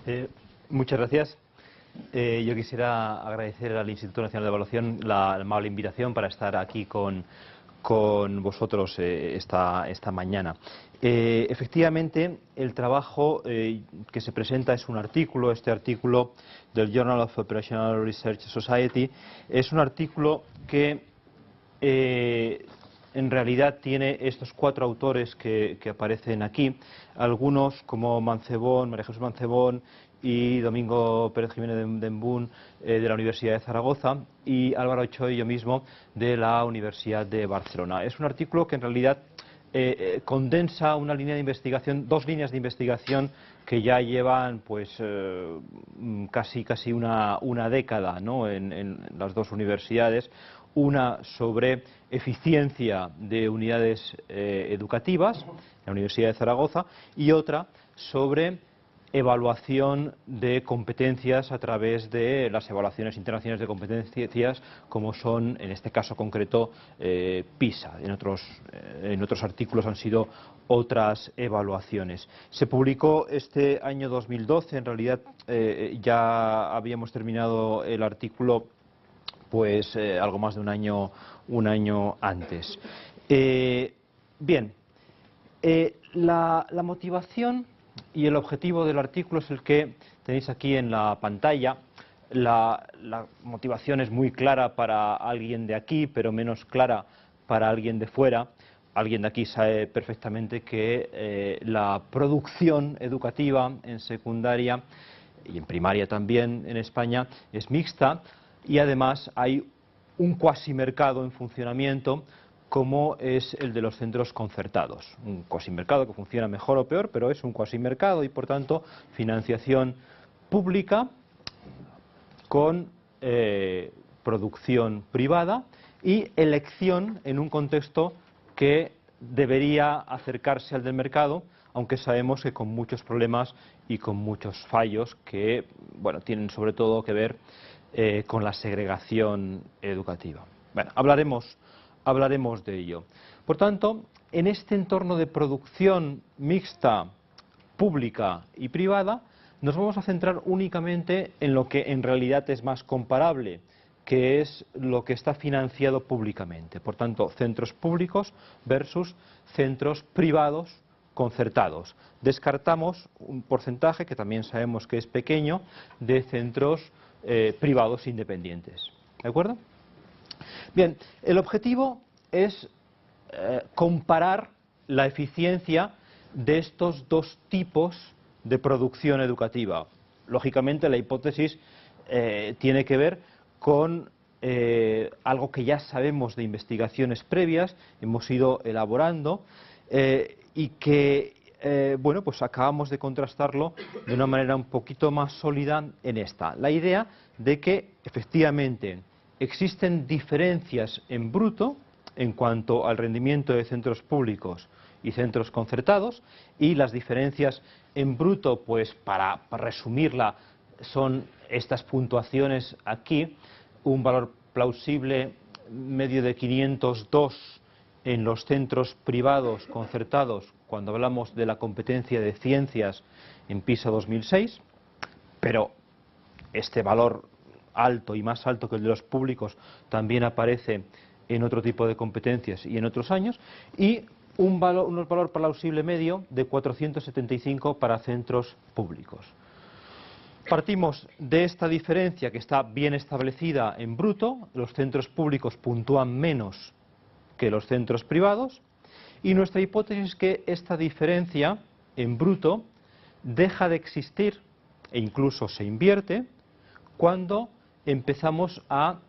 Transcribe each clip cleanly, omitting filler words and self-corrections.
Eh, Muchas gracias. Yo quisiera agradecer al Instituto Nacional de Evaluación la amable invitación para estar aquí con vosotros esta mañana. Efectivamente, el trabajo que se presenta es un artículo. Este artículo del Journal of Operational Research Society es un artículo que en realidad tiene estos 4 autores que aparecen aquí, algunos como Mancebón, María Jesús Mancebón y Domingo Pérez Jiménez de Embún de la Universidad de Zaragoza, y Álvaro Ochoa y yo mismo de la Universidad de Barcelona. Es un artículo que en realidad condensa una línea de investigación, 2 líneas de investigación que ya llevan pues casi una década, ¿no?, en las 2 universidades. Una sobre eficiencia de unidades educativas en la Universidad de Zaragoza, y otra sobre evaluación de competencias a través de las evaluaciones internacionales de competencias, como son, en este caso concreto, PISA. En otros artículos han sido otras evaluaciones. Se publicó este año 2012, en realidad ya habíamos terminado el artículo pues algo más de un año antes. Bien, la motivación y el objetivo del artículo es el que tenéis aquí en la pantalla. La motivación es muy clara para alguien de aquí, pero menos clara para alguien de fuera. Alguien de aquí sabe perfectamente que la producción educativa en secundaria y en primaria también en España es mixta, y además hay un cuasimercado en funcionamiento, como es el de los centros concertados. Un cuasimercado que funciona mejor o peor, pero es un cuasimercado y, por tanto, financiación pública con producción privada y elección en un contexto que debería acercarse al del mercado, aunque sabemos que con muchos problemas y con muchos fallos que, bueno, tienen sobre todo que ver con la segregación educativa. Bueno, hablaremos de ello. Por tanto, en este entorno de producción mixta, pública y privada, nos vamos a centrar únicamente en lo que en realidad es más comparable, que es lo que está financiado públicamente. Por tanto, centros públicos versus centros privados concertados. Descartamos un porcentaje, que también sabemos que es pequeño, de centros privados independientes. ¿De acuerdo? Bien, el objetivo es comparar la eficiencia de estos 2 tipos de producción educativa. Lógicamente, la hipótesis tiene que ver con algo que ya sabemos de investigaciones previas, hemos ido elaborando y que bueno, pues acabamos de contrastarlo de una manera un poquito más sólida en esta. La idea de que efectivamente existen diferencias en bruto en cuanto al rendimiento de centros públicos y centros concertados, y las diferencias en bruto, pues para resumirla, son estas puntuaciones aquí: un valor plausible medio de 502 en los centros privados concertados cuando hablamos de la competencia de ciencias en PISA 2006, pero este valor alto y más alto que el de los públicos también aparece en otro tipo de competencias y en otros años, y un valor plausible medio de 475 para centros públicos. Partimos de esta diferencia, que está bien establecida en bruto. Los centros públicos puntúan menos que los centros privados, y nuestra hipótesis es que esta diferencia en bruto deja de existir e incluso se invierte cuando empezamos a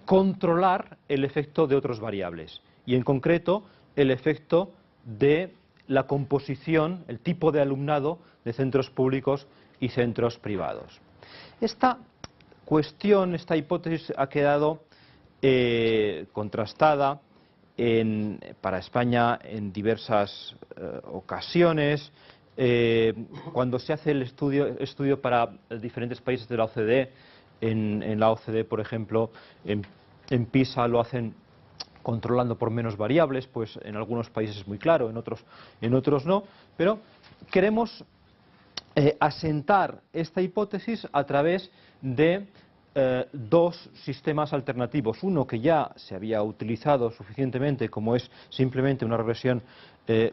controlar el efecto de otras variables, y en concreto el efecto de la composición, el tipo de alumnado de centros públicos y centros privados. Esta cuestión, esta hipótesis ha quedado contrastada para España en diversas ocasiones. Cuando se hace el estudio para diferentes países de la OCDE, en la OCDE, por ejemplo, en PISA lo hacen controlando por menos variables, pues en algunos países es muy claro, en otros no, pero queremos asentar esta hipótesis a través de dos sistemas alternativos. Uno que ya se había utilizado suficientemente, como es simplemente una regresión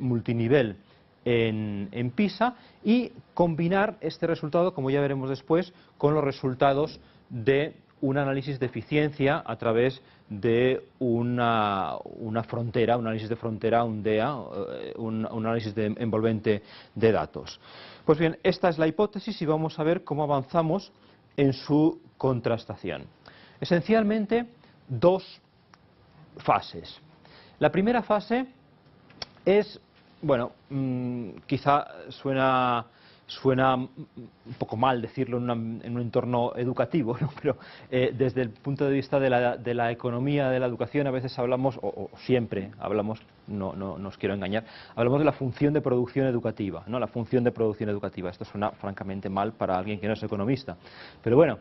multinivel en PISA, y combinar este resultado, como ya veremos después, con los resultados de un análisis de eficiencia a través de una frontera, un análisis de frontera, un DEA, un análisis envolvente de datos. Pues bien, esta es la hipótesis y vamos a ver cómo avanzamos en su contrastación. Esencialmente, dos fases. La primera fase es, bueno, quizá suena un poco mal decirlo en un entorno educativo, ¿no? Pero desde el punto de vista de la economía de la educación a veces hablamos, o siempre hablamos, no os quiero engañar, hablamos de la función de producción educativa, ¿no? La función de producción educativa. Esto suena francamente mal para alguien que no es economista. Pero bueno,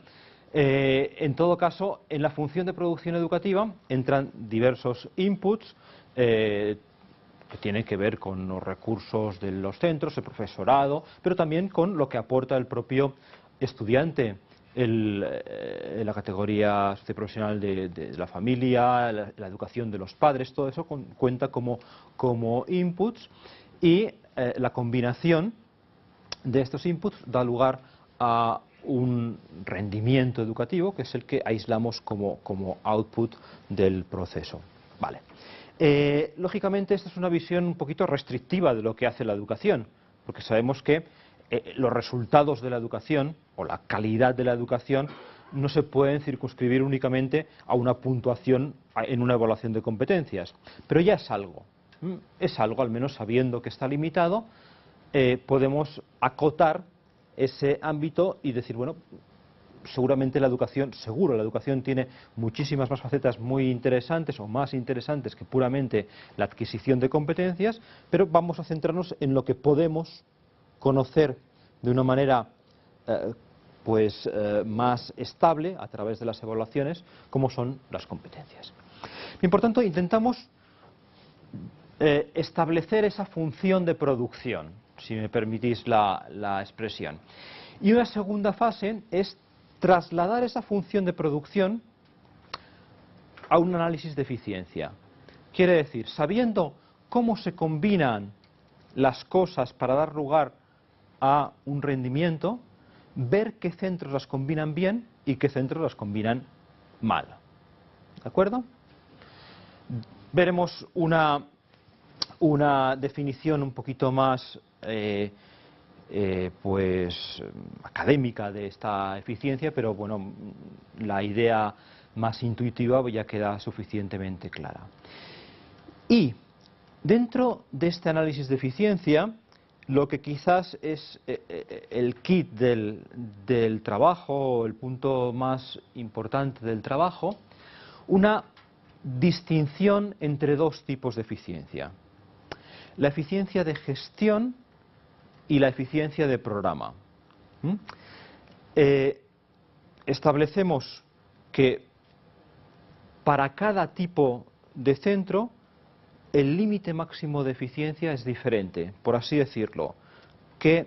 en todo caso, en la función de producción educativa entran diversos inputs que tienen que ver con los recursos de los centros, el profesorado, pero también con lo que aporta el propio estudiante, la categoría socioprofesional de la familia, la educación de los padres, todo eso cuenta como inputs, y la combinación de estos inputs da lugar a un rendimiento educativo, que es el que aislamos como output del proceso. Vale. Lógicamente, esta es una visión un poquito restrictiva de lo que hace la educación, porque sabemos que los resultados de la educación, o la calidad de la educación, no se pueden circunscribir únicamente a una puntuación en una evaluación de competencias. Pero ya es algo, al menos sabiendo que está limitado, podemos acotar ese ámbito y decir, bueno, seguramente la educación tiene muchísimas más facetas muy interesantes o más interesantes que puramente la adquisición de competencias, pero vamos a centrarnos en lo que podemos conocer de una manera más estable a través de las evaluaciones, como son las competencias. Bien, por tanto, intentamos establecer esa función de producción, si me permitís la expresión. Y una segunda fase es trasladar esa función de producción a un análisis de eficiencia. Quiere decir, sabiendo cómo se combinan las cosas para dar lugar a un rendimiento, ver qué centros las combinan bien y qué centros las combinan mal. ¿De acuerdo? Veremos una definición un poquito más académica de esta eficiencia, pero bueno, la idea más intuitiva ya queda suficientemente clara. Y dentro de este análisis de eficiencia, lo que quizás es el kit del trabajo, o el punto más importante del trabajo, una distinción entre dos tipos de eficiencia: la eficiencia de gestión y la eficiencia de programa. Establecemos que para cada tipo de centro el límite máximo de eficiencia es diferente, por así decirlo, que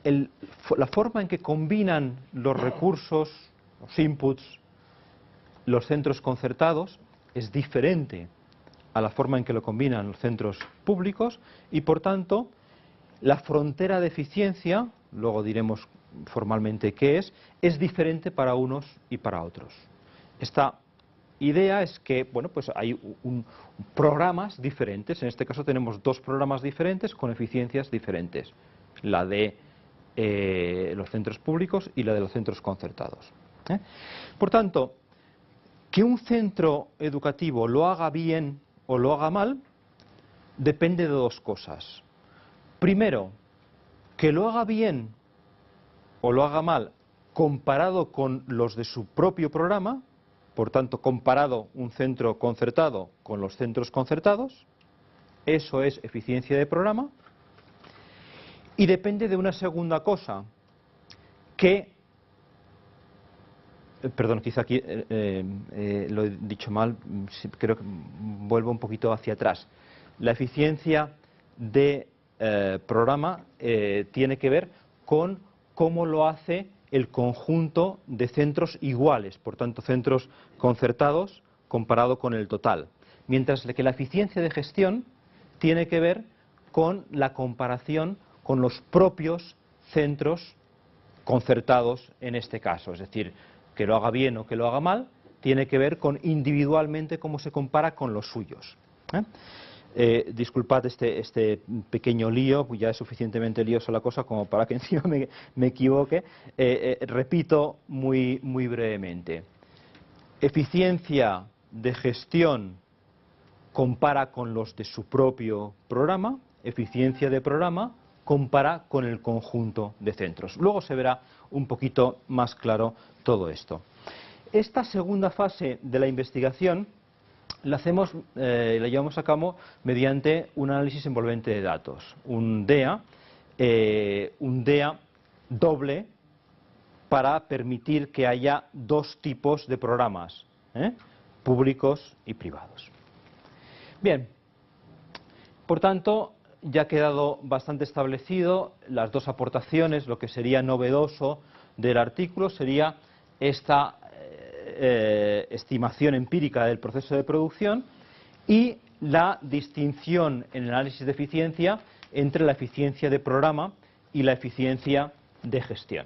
la forma en que combinan los recursos, los inputs, los centros concertados es diferente a la forma en que lo combinan los centros públicos, y por tanto la frontera de eficiencia, luego diremos formalmente qué es diferente para unos y para otros. Esta idea es que, bueno, pues hay programas diferentes. En este caso tenemos dos programas diferentes con eficiencias diferentes, la de los centros públicos y la de los centros concertados. Por tanto, que un centro educativo lo haga bien o lo haga mal depende de dos cosas. Primero, que lo haga bien o lo haga mal comparado con los de su propio programa, por tanto, comparado un centro concertado con los centros concertados, eso es eficiencia de programa. Y depende de una segunda cosa, perdón, quizá aquí lo he dicho mal, creo que vuelvo un poquito hacia atrás. La eficiencia de programa tiene que ver con cómo lo hace el conjunto de centros iguales, por tanto centros concertados comparado con el total. Mientras que la eficiencia de gestión tiene que ver con la comparación con los propios centros concertados en este caso, es decir, que lo haga bien o que lo haga mal, tiene que ver con individualmente cómo se compara con los suyos. Disculpad este pequeño lío, ya es suficientemente liosa la cosa como para que encima me equivoque. Repito muy brevemente. Eficiencia de gestión compara con los de su propio programa, eficiencia de programa compara con el conjunto de centros. Luego se verá un poquito más claro todo esto. Esta segunda fase de la investigación la llevamos a cabo mediante un análisis envolvente de datos, un DEA doble para permitir que haya dos tipos de programas, públicos y privados. Bien, por tanto, ya ha quedado bastante establecido las dos aportaciones. Lo que sería novedoso del artículo sería esta estimación empírica del proceso de producción y la distinción en el análisis de eficiencia entre la eficiencia de programa y la eficiencia de gestión.